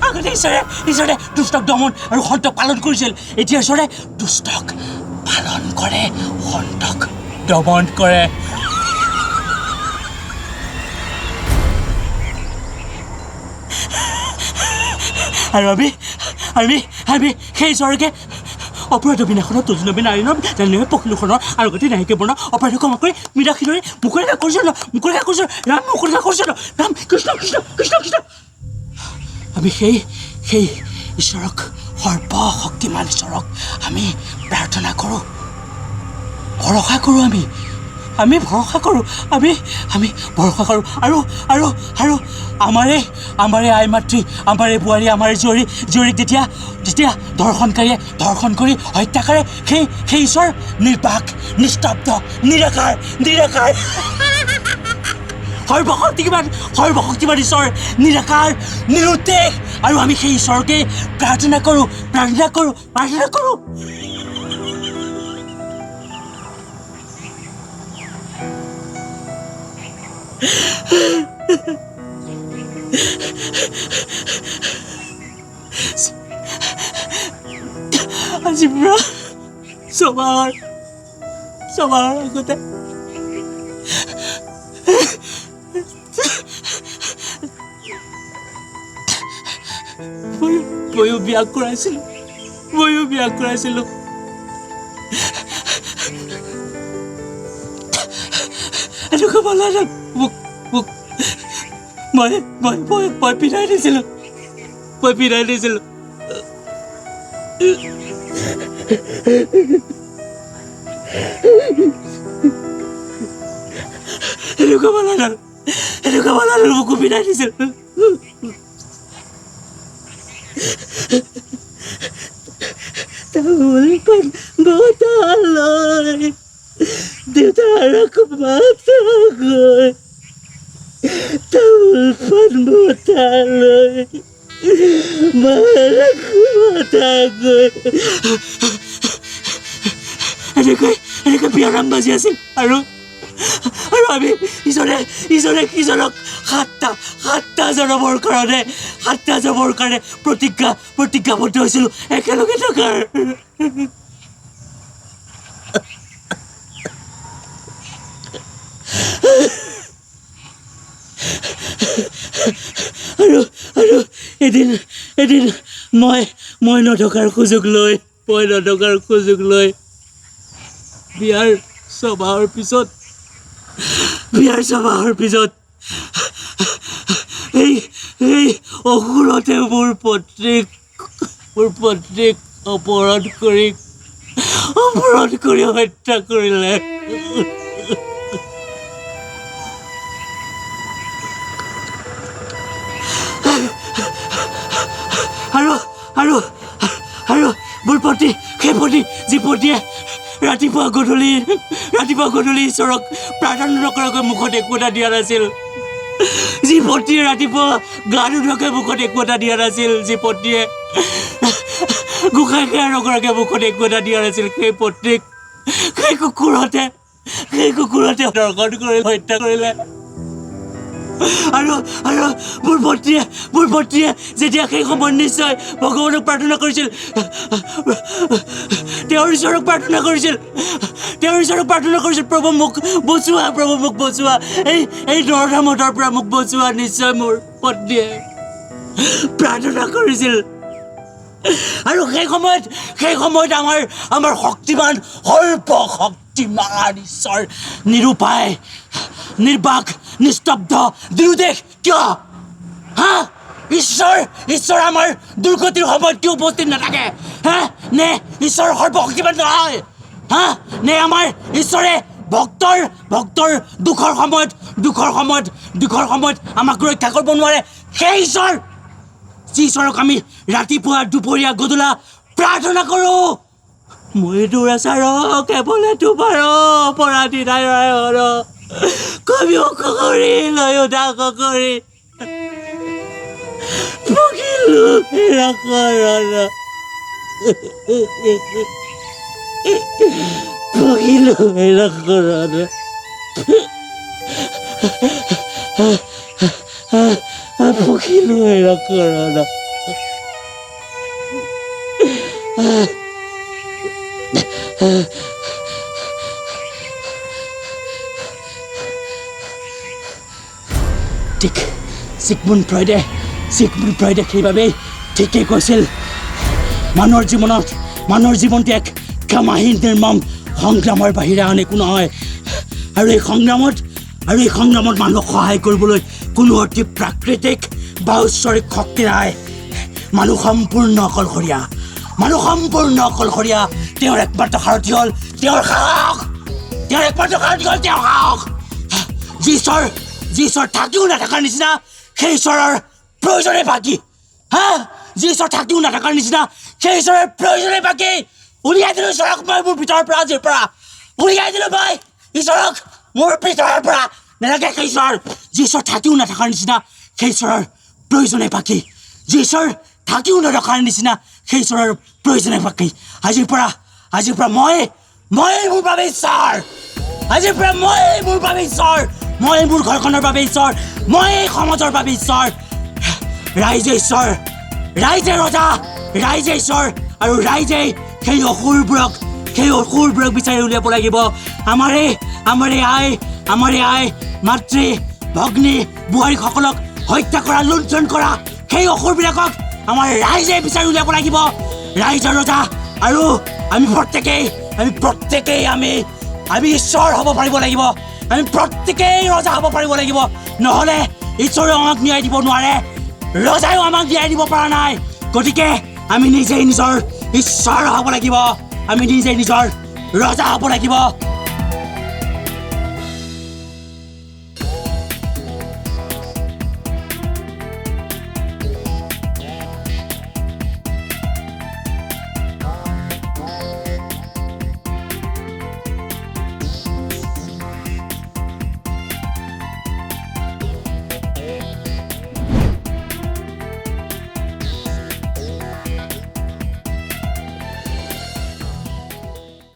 আগতে ঈশ্বৰে দুষ্টক দমন আৰু সন্তক পালন কৰিছিল এতিয়া ঈশ্বৰে দুষ্টক পালন কৰে সন্তক দমন কৰে আৰু আমি সেই ঈশ্বৰকে অপৰাধ বিনাশনত তজুনবী নাৰীণৰ জানিলে পখিলোখনৰ আৰু গতি নাহিকে বৰ্ণ অপৰাধ ক্ষমা কৰি মীৰাশিলৈ মুকলিকা কৰিছিল ৰাম মুকলিকা কৰিছিল ৰাম কৃষ্ণ কৃষ্ণ কৃষ্ণ কৃষ্ণ আমি সেই ঈশ্বৰক সৰ্বশক্তিমান ঈশ্বৰক আমি প্ৰাৰ্থনা কৰোঁ ভৰসা কৰোঁ আমি ভৰসা কৰোঁ আমি ভৰসা কৰোঁ আৰু আমাৰে আই মাতৃ আমাৰে বোৱাৰী আমাৰে জীয়ৰীক যেতিয়া ধৰ্ষণকাৰীয়ে ধৰ্ষণ কৰি হত্যা কৰে সেই ঈশ্বৰ নিৰ্বাক নিস্তব্ধ নিৰাকাৰ সৰ্বশক্তিমান ঈশ্বৰ নিৰাকাৰ নিৰুদ্দেশ আৰু আমি সেই ঈশ্বৰকে প্ৰাৰ্থনা কৰোঁ আজি পৰা সবাৰ আগতে ময়ো বিয়া কৰাইছিলোঁ এনেকুৱা বলা মোক মই পিন্ধাই দিছিলোঁ এনেকুৱা বলা মোকো পিন্ধাই দিছিল তামোল পাণ বটালৈ দেউতাৰক মাতাগৈ তামোল পাণ বটালৈ মাৰক মাতাগৈ এনেকৈ বিয়াৰাম বাজি আছিল আৰু আমি ইজনক সাতটা জনমৰ কাৰণে প্ৰতিজ্ঞাবদ্ধ হৈছিলোঁ একেলগে থকাৰ আৰু এদিন মই নথকাৰ সুযোগ লৈ বিয়াৰ সবাহৰ পিছত এই অসুৰতে মোৰ পত্নীক অপৰাধ কৰি হত্যা কৰিলে আৰু মোৰ পত্নী সেই পত্নী যি পত্নীয়ে ৰাতিপুৱা গধূলি ঈশ্বৰক প্ৰাৰ্থনা নকৰাকৈ মুখত একো এটা দিয়া নাছিল যি পত্নীয়ে ৰাতিপুৱা গা নোধোৱাকৈ মুখত একো এটা দিয়া নাছিল যি পত্নীয়ে গোসাঁই সেৱা নকৰাকৈ মুখত একো এটা দিয়া নাছিল সেই পত্নীক সেই কুকুৰতে দৰ্শন কৰি হত্যা কৰিলে আৰু মোৰ পত্নীয়ে যেতিয়া সেই সময়ত নিশ্চয় ভগৱানক প্ৰাৰ্থনা কৰিছিল তেওঁৰ ঈশ্বৰক প্ৰাৰ্থনা কৰিছিল প্ৰভু মোক বচোৱা এই নৰধামতৰ পৰা মোক বচোৱা নিশ্চয় মোৰ পত্নীয়ে প্ৰাৰ্থনা কৰিছিল আৰু সেই সময়ত আমাৰ শক্তিমান সৰ্বশক্তিমান ঈশ্বৰ নিৰুপায় নিৰ্বাক নিস্তব্ধ নিৰুদ্দেশ কিয় ঈশ্বৰ আমাৰ দুৰ্গতিৰ সময়ত কিয় উপস্থিত নাথাকে নে ঈশ্বৰ সৰ্বশক্তিমান নহয় নে আমাৰ ঈশ্বৰে ভক্তৰ দুখৰ সময়ত আমাক ৰক্ষা কৰিব নোৱাৰে সেই ঈশ্বৰ যি ঈশ্বৰক আমি ৰাতিপুৱা দুপৰীয়া গধূলা প্ৰাৰ্থনা কৰোঁ মই দুৰাচাৰ কেৱলে তোমাৰ অপৰাধী নাৰায়ণ কবিও কৰি লয়ো দাস কৰি পকিলো পকিলো ঠিক চিগমুণ্ড ফ্ৰইডে সেইবাবেই ঠিকেই কৈছিল মানুহৰ জীৱনটো এক ক্ষমাহীন নিৰ্মম সংগ্ৰামৰ বাহিৰে আন একো নহয় আৰু এই সংগ্ৰামত মানুহক সহায় কৰিবলৈ কোনো অতি প্ৰাকৃতিক বা ঐশ্বৰিক শক্তি নাই মানুহ সম্পূৰ্ণ অকলশৰীয়া তেওঁৰ একমাত্ৰ সাৰথি হ'ল তেওঁৰ সাহস যি ঈশ্বৰ থাকিও নাথাকাৰ নিচিনা সেই ঈশ্বৰৰ প্ৰয়োজনে বাকী যি ঈশ্বৰ থাকিও নাথাকাৰ নিচিনা সেই ঈশ্বৰৰ প্ৰয়োজনে বাকী উলিয়াই দিলোঁ ঈশ্বৰক মই মোৰ ভিতৰৰ পৰা আজিৰ পৰা উলিয়াই দিলোঁ মই ঈশ্বৰক মোৰ ভিতৰৰ পৰা নেলাগে সেই ঈশ্বৰ যি ঈশ্বৰ থাকিও নাথাকাৰ নিচিনা সেই ঈশ্বৰৰ প্ৰয়োজনে বাকী যি ঈশ্বৰ থাকিও নাথাকাৰ নিচিনা সেই ঈশ্বৰৰ প্ৰয়োজনে বাকী আজিৰ পৰা মই মোৰ বাবে ঈশ্বৰ আজিৰ পৰা মই মোৰ বাবে ঈশ্বৰ মই মোৰ ঘৰখনৰ বাবে ঈশ্বৰ মই এই সমাজৰ বাবে ঈশ্বৰ ৰাইজে ঈশ্বৰ ৰাইজে ৰজা ৰাইজে ঈশ্বৰ আৰু ৰাইজে সেই অসুৰবোৰক বিচাৰি উলিয়াব লাগিব আমাৰে আই মাতৃ ভগ্নী বোৱাৰীসকলক হত্যা কৰা লুণ্ঠন কৰা সেই অসুৰবিলাকক আমাৰ ৰাইজে বিচাৰি উলিয়াব লাগিব ৰাইজৰ ৰজা আৰু আমি প্ৰত্যেকেই আমি ঈশ্বৰ হ'ব পাৰিব লাগিব আমি প্ৰত্যেকেই ৰজা হ'ব পাৰিব লাগিব নহ'লে ঈশ্বৰেও আমাক ন্যায় দিব নোৱাৰে ৰজায়ো আমাক ন্যায় দিব পৰা নাই গতিকে আমি নিজেই নিজৰ ঈশ্বৰ হ'ব লাগিব আমি নিজেই নিজৰ ৰজা হ'ব লাগিব